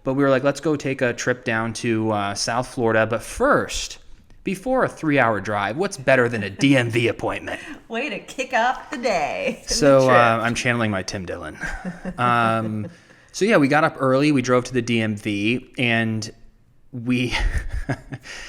But we were like, let's go take a trip down to South Florida. But first, before a 3-hour drive, what's better than a DMV appointment? Way to kick off the day. So I'm channeling my Tim Dillon. So yeah, we got up early. We drove to the DMV, and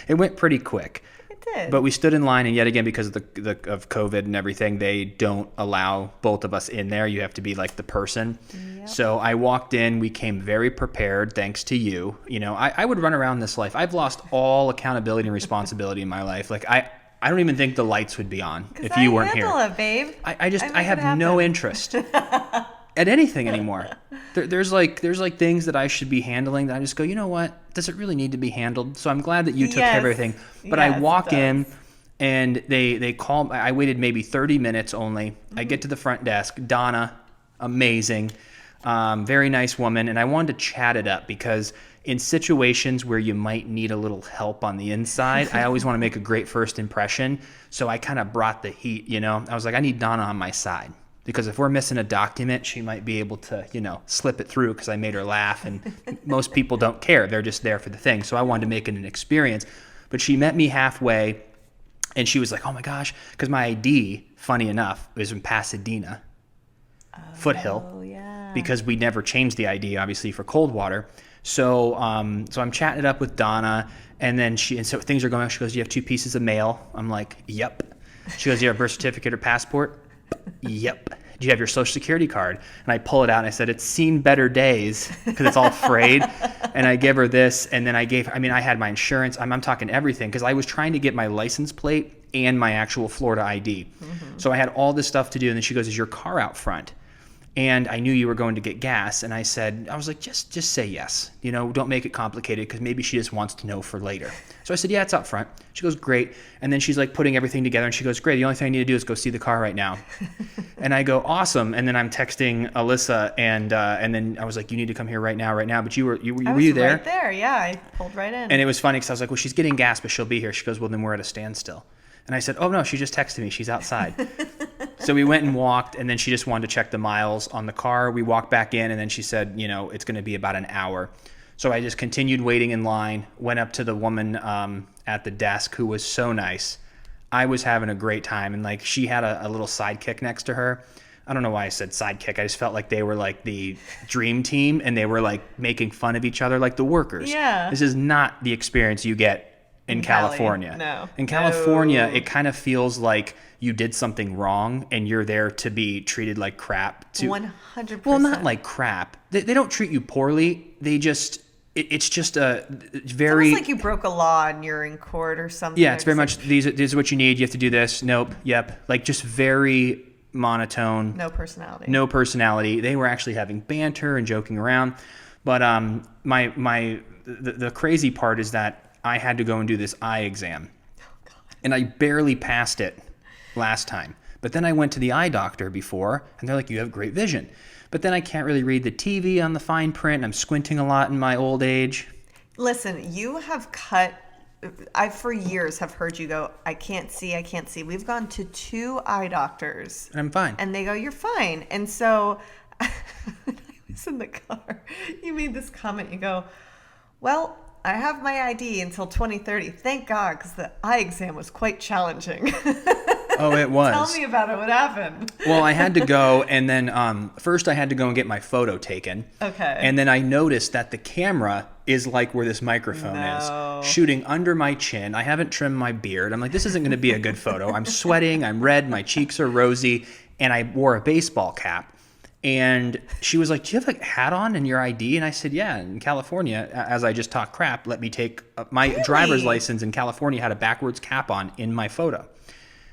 it went pretty quick. It did. But we stood in line, and yet again, because of of COVID and everything, they don't allow both of us in there. You have to be like the person. Yep. So I walked in. We came very prepared, thanks to you. You know, I would run around this life. I've lost all accountability and responsibility in my life. Like I don't even think the lights would be on if you weren't here. It, babe. I have no interest at anything anymore. There's like things that I should be handling that I just go, you know what? Does it really need to be handled? So I'm glad that you took care of everything. But I walk in, and they call. I waited maybe 30 minutes only. Mm-hmm. I get to the front desk. Donna, amazing, very nice woman, and I wanted to chat it up because in situations where you might need a little help on the inside, I always want to make a great first impression. So I kind of brought the heat. You know, I was like, I need Donna on my side. Because if we're missing a document, she might be able to, you know, slip it through because I made her laugh. And most people don't care. They're just there for the thing. So I wanted to make it an experience. But she met me halfway, and she was like, oh, my gosh. Because my ID, funny enough, was in Pasadena, Foothill. Yeah. Because we never changed the ID, obviously, for Coldwater. So I'm chatting it up with Donna. And so things are going on. She goes, do you have 2 pieces of mail? I'm like, yep. She goes, do you have a birth certificate or passport? Yep. Do you have your social security card? And I pull it out and I said, it's seen better days because it's all frayed. And I give her this. And then I had my insurance. I'm talking everything because I was trying to get my license plate and my actual Florida ID. Mm-hmm. So I had all this stuff to do. And then she goes, is your car out front? And I knew you were going to get gas. And I was like, just say yes. You know, don't make it complicated because maybe she just wants to know for later. So I said, yeah, it's up front. She goes, great. And then she's like putting everything together. And she goes, great. The only thing I need to do is go see the car right now. And I go, awesome. And then I'm texting Alyssa. And then I was like, you need to come here right now. But were you there? Right there. Yeah, I pulled right in. And it was funny because I was like, well, she's getting gas, but she'll be here. She goes, well, then we're at a standstill. And I said, oh, no, she just texted me. She's outside. So we went and walked, and then she just wanted to check the miles on the car. We walked back in, and then she said, you know, it's going to be about an hour. So I just continued waiting in line, went up to the woman at the desk who was so nice. I was having a great time, and like she had a little sidekick next to her. I don't know why I said sidekick. I just felt like they were like the dream team, and they were like making fun of each other like the workers. Yeah. This is not the experience you get in California. No. In California, it kind of feels like you did something wrong and you're there to be treated like crap. 100%. Well, not like crap. They don't treat you poorly. They just, it's just a very... It's almost like you broke a law and you're in court or something. Yeah, it's very much, this is what you need. You have to do this. Nope. Yep. Like just very monotone. No personality. No personality. They were actually having banter and joking around. But the crazy part is that I had to go and do this eye exam. Oh, God. And I barely passed it last time. But then I went to the eye doctor before, and they're like, you have great vision. But then I can't really read the TV on the fine print. I'm squinting a lot in my old age. Listen, you have I for years have heard you go, I can't see. We've gone to 2 eye doctors. And I'm fine. And they go, you're fine. And so I was in the car. You made this comment. You go, well, I have my ID until 2030. Thank God, because the eye exam was quite challenging. Oh, it was. Tell me about it. What happened? Well, I had to go, and then first I had to go and get my photo taken. Okay. And then I noticed that the camera is like where this microphone is, shooting under my chin. I haven't trimmed my beard. I'm like, this isn't going to be a good photo. I'm sweating. I'm red. My cheeks are rosy. And I wore a baseball cap. And she was like, do you have a hat on in your ID? And I said, yeah, in California, as I just talked crap, let me take my driver's license in California had a backwards cap on in my photo.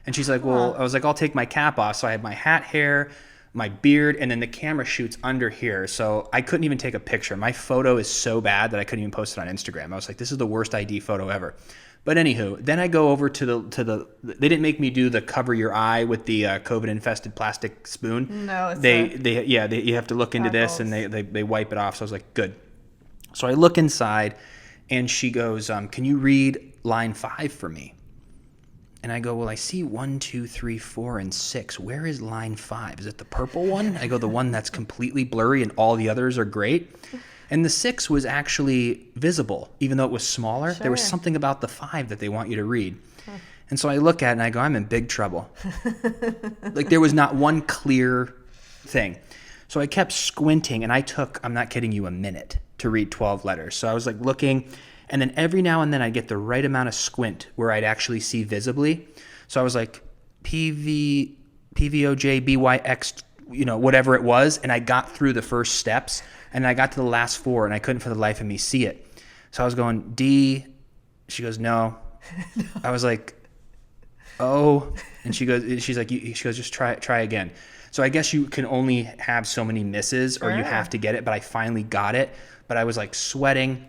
And she's like, well, I was like, I'll take my cap off. So I had my hat hair, my beard, and then the camera shoots under here. So I couldn't even take a picture. My photo is so bad that I couldn't even post it on Instagram. I was like, this is the worst ID photo ever. But anywho, then I go over to the they didn't make me do the cover your eye with the COVID infested plastic spoon. No, it's you have to look into this, and they wipe it off. So I was like, good. So I look inside, and she goes, can you read line 5 for me? And I go, well, I see 1, 2, 3, 4, and 6. Where is line 5? Is it the purple one? I go, the one that's completely blurry and all the others are great. And the 6 was actually visible, even though it was smaller. There was Sure. something about the 5 that they want you to read. And so I look at it and I go, I'm in big trouble. Like there was not one clear thing. So I kept squinting and I took, I'm not kidding you, a minute to read 12 letters. So I was like looking, and then every now and then I'd get the right amount of squint where I'd actually see visibly. So I was like, PVOJBYX, whatever it was. And I got through the first steps and I got to the last 4 and I couldn't for the life of me see it. So I was going, D. She goes, no. I was like, oh. And she's like, just try again. So I guess you can only have so many misses or you have to get it. But I finally got it. But I was like sweating.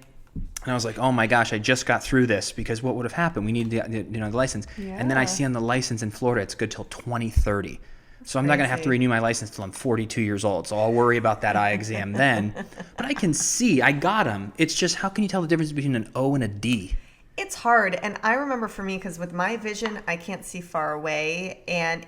And I was like, oh my gosh, I just got through this because what would have happened? We needed the license. Yeah. And then I see on the license in Florida, it's good till 2030. So I'm not going to have to renew my license till I'm 42 years old. So I'll worry about that eye exam then. But I can see, I got them. It's just, how can you tell the difference between an O and a D? It's hard. And I remember for me, because with my vision, I can't see far away. And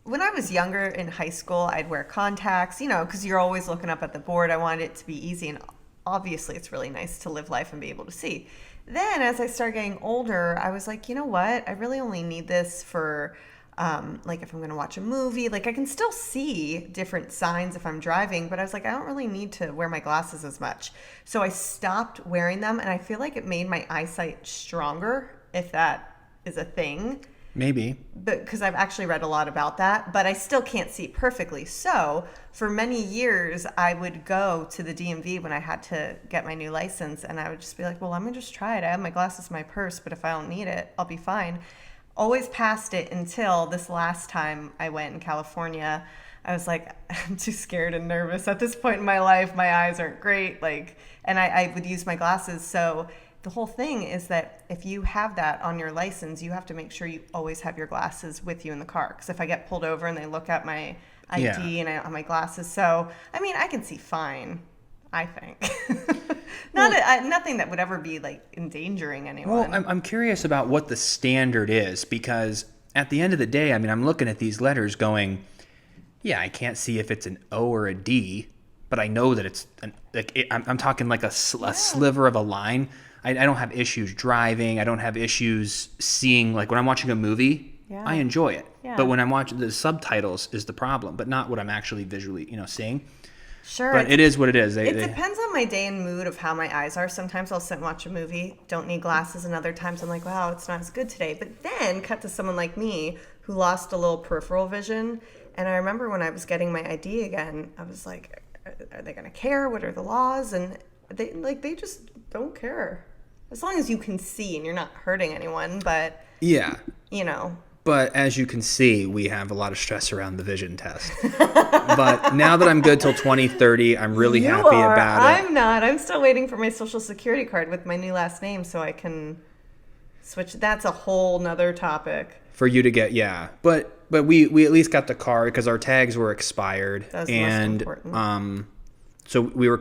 when I was younger in high school, I'd wear contacts, because you're always looking up at the board. I wanted it to be easy. And obviously, it's really nice to live life and be able to see. Then as I started getting older, I was like, you know what? I really only need this for, like if I'm going to watch a movie. Like I can still see different signs if I'm driving, but I was like, I don't really need to wear my glasses as much. So I stopped wearing them, and I feel like it made my eyesight stronger, if that is a thing. Maybe. Because I've actually read a lot about that, but I still can't see perfectly. So for many years, I would go to the DMV when I had to get my new license, and I would just be like, well, I'm going to just try it. I have my glasses in my purse, but if I don't need it, I'll be fine. Always passed it until this last time I went in California. I was like, I'm too scared and nervous at this point in my life. My eyes aren't great. And I would use my glasses. So the whole thing is that if you have that on your license, you have to make sure you always have your glasses with you in the car. Because if I get pulled over and they look at my ID and I don't have my glasses, so I mean, I can see fine, I think. Nothing that would ever be like endangering anyone. Well, I'm curious about what the standard is, because at the end of the day, I mean, I'm looking at these letters going, yeah, I can't see if it's an O or a D, but I know that it's I'm talking like a sliver of a line. I don't have issues driving. I don't have issues seeing, like when I'm watching a movie, I enjoy it. Yeah. But when I'm watching, the subtitles is the problem, but not what I'm actually visually, seeing. Sure. But it is what it is. It depends on my day and mood of how my eyes are. Sometimes I'll sit and watch a movie, don't need glasses, and other times I'm like, wow, it's not as good today. But then cut to someone like me who lost a little peripheral vision. And I remember when I was getting my ID again, I was like, are they going to care? What are the laws? And they just don't care. As long as you can see and you're not hurting anyone, but yeah, But as you can see, we have a lot of stress around the vision test. But now that I'm good till 2030, I'm really happy about it. I'm not. I'm still waiting for my social security card with my new last name so I can switch. That's a whole nother topic. For you to get, yeah. But we at least got the card because our tags were expired. That's the most important. So we were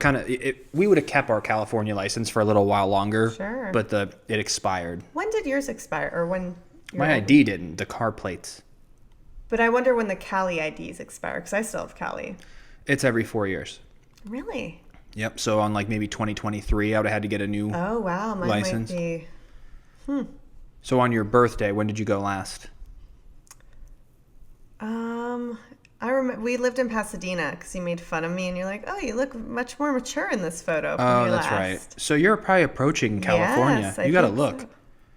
we would have kept our California license for a little while longer. Sure. But it expired. When did yours expire? Or when? My ID didn't. The car plates. But I wonder when the Cali IDs expire, because I still have Cali. It's every 4 years. Really? Yep. So on like maybe 2023, I would have had to get a new license. Mine might be. So on your birthday, when did you go last? I remember we lived in Pasadena because you made fun of me and you're like, oh, you look much more mature in this photo. Oh, that's right. So you're probably approaching California. Yes, you got to look. So.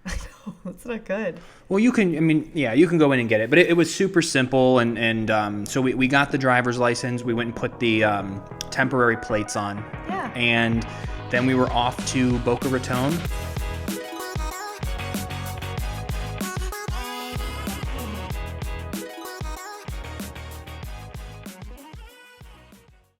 I know, that's not good. Well, you can go in and get it, but it was super simple, and so we got the driver's license. We went and put the temporary plates on, yeah, and then we were off to Boca Raton,